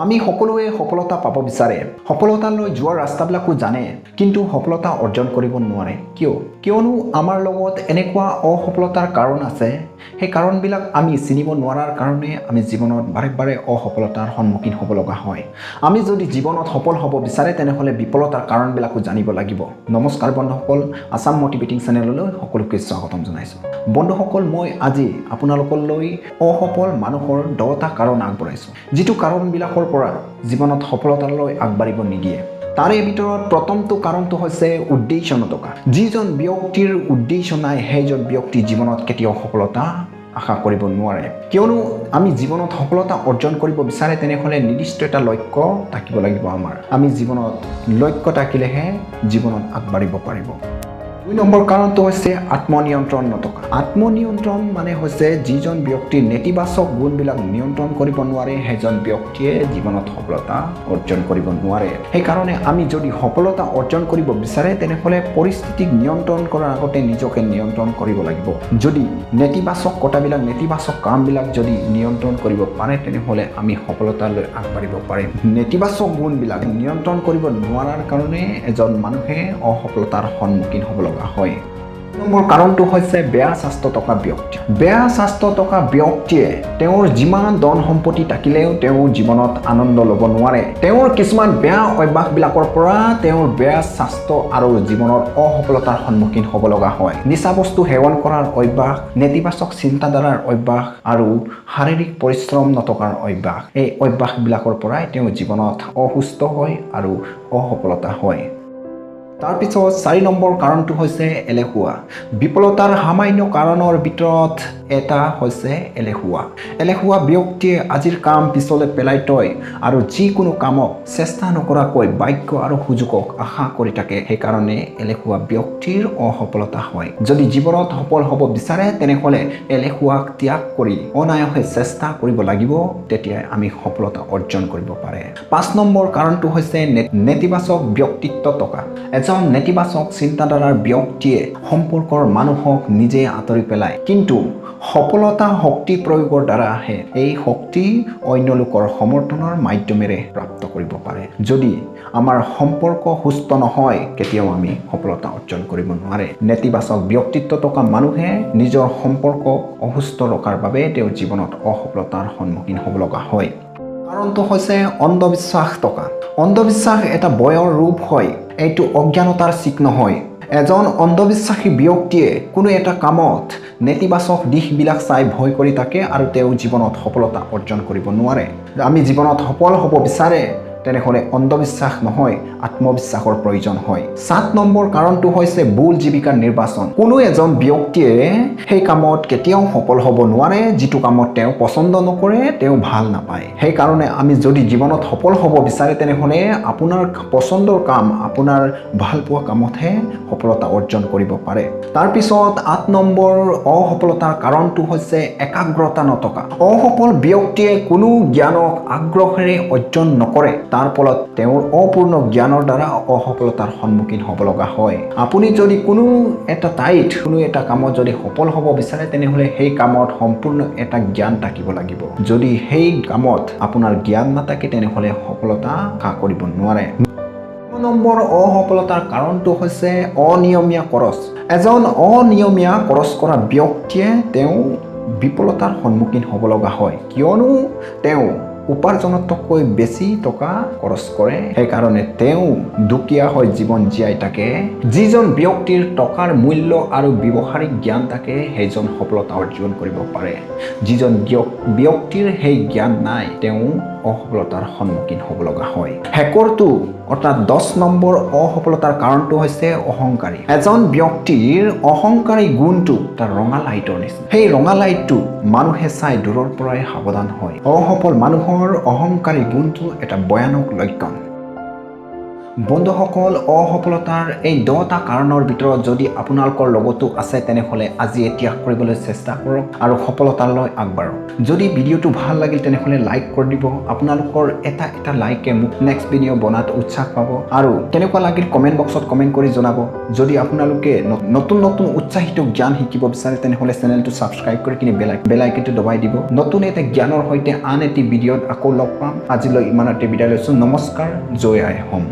আমি সকলোৱে সফলতা পাব বিচাৰে সফলতালৈ যোৱাৰ ৰাস্তাবিলাকো জানে কিন্তু সফলতা অৰ্জন কৰিব নোৱাৰে কিয়নো আমাৰ লগত এনেকুৱা অসফলতাৰ কাৰণ আছে সেই কাৰণবিলাক আমি চিনিব নোৱাৰাৰ কাৰণে আমি জীৱনত বাৰে অসফলতাৰ সন্মুখীন হ'ব লগা হয় আমি যদি জীৱনত সফল হ'ব বিচাৰে তেনেহ'লে বিফলতাৰ কাৰণবিলাকো জানিব লাগিব নমস্কাৰ বন্ধুসকল আসাম মটিভেটিং চেনেললৈ সকলোকে স্বাগতম জনাইছোঁ বন্ধুসকল মই আজি আপোনালোকলৈ অসফল মানুহৰ 10টা কাৰণ আগবঢ়াইছোঁ যিটো কাৰণবিলাকৰ পৰা জীৱনত সফলতালৈ আগবাঢ়িব নিদিয়ে তাৰে ভিতৰত প্ৰথমটো কাৰণটো হৈছে উদ্দেশ্য নথকা যিজন ব্যক্তিৰ উদ্দেশ্য নাই সেইজন ব্যক্তি জীৱনত কেতিয়াও সফলতা আশা কৰিব নোৱাৰে কিয়নো আমি জীৱনত সফলতা অৰ্জন কৰিব বিচাৰে তেনেহ'লে নিৰ্দিষ্ট এটা লক্ষ্য থাকিব লাগিব আমি জীৱনত লক্ষ্য থাকিলেহে জীৱনত আগবাঢ়িব পাৰিব 2 নম্বৰ কাৰণটো হৈছে আত্মনিয়ন্ত্ৰণ নথকা আত্মনিয়ন্ত্ৰণ মানে হৈছে যিজন ব্যক্তিৰ নেতিবাচক গুণবিলাক নিয়ন্ত্ৰণ কৰিব নোৱাৰে সেইজন ব্যক্তিয়ে জীৱনত সফলতা অৰ্জন কৰিব নোৱাৰে সেইকাৰণে আমি যদি সফলতা অৰ্জন কৰিব বিচাৰে তেনেহ'লে পৰিস্থিতিক নিয়ন্ত্ৰণ কৰাৰ আগতে নিজকে নিয়ন্ত্ৰণ কৰিব লাগিব যদি নেতিবাচক কথাবিলাক নেতিবাচক কামবিলাক যদি নিয়ন্ত্ৰণ কৰিব পাৰে তেনেহ'লে আমি সফলতালৈ আগবাঢ়িব পাৰিম নেতিবাচক গুণবিলাক নিয়ন্ত্ৰণ কৰিব নোৱাৰাৰ কাৰণে এজন মানুহে অসফলতাৰ সন্মুখীন হ'ব লগা হয় নম্বৰ কাৰণটো হৈছে বেয়া স্বাস্থ্য থকা ব্যক্তি বেয়া স্বাস্থ্য থকা ব্যক্তিয়ে তেওঁৰ যিমান ধন সম্পত্তি থাকিলেও তেওঁ জীৱনত আনন্দ ল'ব নোৱাৰে তেওঁৰ কিছুমান বেয়া অভ্যাসবিলাকৰ পৰা তেওঁৰ বেয়া স্বাস্থ্য আৰু জীৱনৰ অসফলতাৰ সন্মুখীন হ'ব লগা হয় নিচা বস্তু সেৱন কৰাৰ অভ্যাস নেতিবাচক চিন্তাধাৰাৰ অভ্যাস আৰু শাৰীৰিক পৰিশ্ৰম নথকাৰ অভ্যাস এই অভ্যাসবিলাকৰ পৰাই তেওঁ জীৱনত অসুস্থ হয় আৰু অসফলতা হয় তাৰপিছত 4 নম্বৰ কাৰণটো হৈছে এলেহুৱা বিফলতাৰ সামান্য কাৰণৰ ভিতৰত এটা হৈছে এলেহুৱা ব্যক্তিয়ে আজিৰ কাম পিছলৈ পেলাই থয় আৰু যিকোনো কামক চেষ্টা নকৰাকৈ ভাগ্য আৰু সুযোগক আশা কৰি থাকে সেইকাৰণে এলেহুৱা ব্যক্তিৰ অসফলতা হয় যদি জীৱনত সফল হ'ব বিচাৰে তেনেহ'লে এলেহুৱাক ত্যাগ কৰি অনায়াসে চেষ্টা কৰিব লাগিব তেতিয়াই আমি সফলতা অৰ্জন কৰিব পাৰে 5 নম্বৰ কাৰণটো হৈছে নেতিবাচক ব্যক্তিত্ব থকা এজন নেতিবাচক চিন্তাধাৰাৰ ব্যক্তিয়ে সম্পৰ্কৰ মানুহক নিজে আঁতৰি পেলায় কিন্তু সফলতা শক্তি প্ৰয়োগৰ দ্বাৰা আহে এই শক্তি অন্য লোকৰ সমৰ্থনৰ মাধ্যমেৰে প্ৰাপ্ত কৰিব পাৰে যদি আমাৰ সম্পৰ্ক সুস্থ নহয় কেতিয়াও আমি সফলতা অৰ্জন কৰিব নোৱাৰে নেতিবাচক ব্যক্তিত্ব থকা মানুহে নিজৰ সম্পৰ্ক অসুস্থ ৰখাৰ বাবে তেওঁৰ জীৱনত অসফলতাৰ সন্মুখীন হ'ব লগা হয় কাৰণটো হৈছে অন্ধবিশ্বাস এটা ভয়ৰ ৰূপ হয় এইটো অজ্ঞানতাৰ চিহ্ন হয় এজন অন্ধবিশ্বাসী ব্যক্তিয়ে কোনো এটা কামত নেতিবাচক দিশবিলাক চাই ভয় কৰি থাকে আৰু তেওঁ জীৱনত সফলতা অৰ্জন কৰিব নোৱাৰে আমি জীৱনত সফল হ'ব বিচাৰে তেনেহ'লে অন্ধবিশ্বাস নহয় আত্মবিশ্বাসৰ প্ৰয়োজন হয় 7 নম্বৰ কাৰণটো হৈছে ভুল জীৱিকাৰ নিৰ্বাচন কোনো এজন ব্যক্তিয়ে সেই কামত কেতিয়াও সফল হ'ব নোৱাৰে যিটো কামত তেওঁ পছন্দ নকৰে তেওঁ ভাল নাপায় সেইকাৰণে আমি যদি জীৱনত সফল হ'ব বিচাৰে তেনেহ'লে আপোনাৰ পছন্দৰ কাম আপোনাৰ ভাল পোৱা কামতহে সফলতা অৰ্জন কৰিব পাৰে তাৰপিছত 8 নম্বৰ অসফলতাৰ কাৰণটো হৈছে একাগ্ৰতা নথকা অসফল ব্যক্তিয়ে কোনো জ্ঞানক আগ্ৰহেৰে অৰ্জন নকৰে তাৰ ফলত তেওঁৰ অপূৰ্ণ জ্ঞানৰ দ্বাৰা অসফলতাৰ সন্মুখীন হ'ব লগা হয় আপুনি যদি কোনো এটা কামত যদি সফল হ'ব বিচাৰে তেনেহ'লে সেই কামত সম্পূৰ্ণ এটা জ্ঞান থাকিব লাগিব যদি সেই কামত আপোনাৰ জ্ঞান নাথাকে তেনেহ'লে সফলতা আশা কৰিব নোৱাৰে 9 নম্বৰ অসফলতাৰ কাৰণটো হৈছে অনিয়মীয়া খৰচ এজন অনিয়মীয়া খৰচ কৰা ব্যক্তিয়ে তেওঁ বিফলতাৰ সন্মুখীন হ'ব লগা হয় কিয়নো তেওঁ উপাৰ্জনতকৈ বেছি টকা খৰচ কৰে সেইকাৰণে তেওঁ দুখীয়া হৈ জীৱন জীয়াই থাকে যিজন ব্যক্তিৰ টকাৰ মূল্য আৰু ব্যৱহাৰিক জ্ঞান থাকে সেইজন সফলতা অৰ্জন কৰিব পাৰে যিজন ব্যক্তিৰ সেই জ্ঞান নাই তেওঁ অসফলতাৰ সন্মুখীন হ'ব লগা হয় শেষৰটো অৰ্থাৎ 10 নম্বৰ অসফলতাৰ কাৰণটো হৈছে অহংকাৰী এজন ব্যক্তিৰ অহংকাৰী গুণটো তাৰ ৰঙা লাইটৰ নিচিনা সেই ৰঙা লাইটটো মানুহে চাই দূৰৰ পৰাই সাৱধান হয় অসফল মানুহৰ অহংকাৰী গুণটো এটা ভয়ানক লক্ষণ বন্ধুসকল, অসফলতাৰ এই 10টা কাৰণৰ ভিতৰত যদি আপোনালোকৰ লগতো আছে তেনেহ'লে আজি ত্যাগ কৰিবলৈ চেষ্টা কৰক আৰু সফলতালৈ আগবাঢ়ক। যদি ভিডিঅ'টো ভাল লাগিল তেনেহ'লে লাইক কৰি দিব। আপোনালোকৰ এটা লাইকে মোক নেক্সট ভিডিঅ' বনাত উৎসাহ পাব আৰু কেনেকুৱা লাগিল কমেণ্ট বক্সত কমেণ্ট কৰি জনাব। যদি আপোনালোকে নতুন উৎসাহিত জ্ঞান শিকিব বিচাৰে তেনেহ'লে চেনেলটো ছাবস্ক্ৰাইব কৰি কিনে বেল আইকনটো দবাই দিব। নতুন এটা জ্ঞানৰ সৈতে আন এটি ভিডিঅ'ত আকৌ লগ পাম। আজিলৈ ইমানতে বিদায় লৈছোঁ। নমস্কাৰ, জয় আই হোম।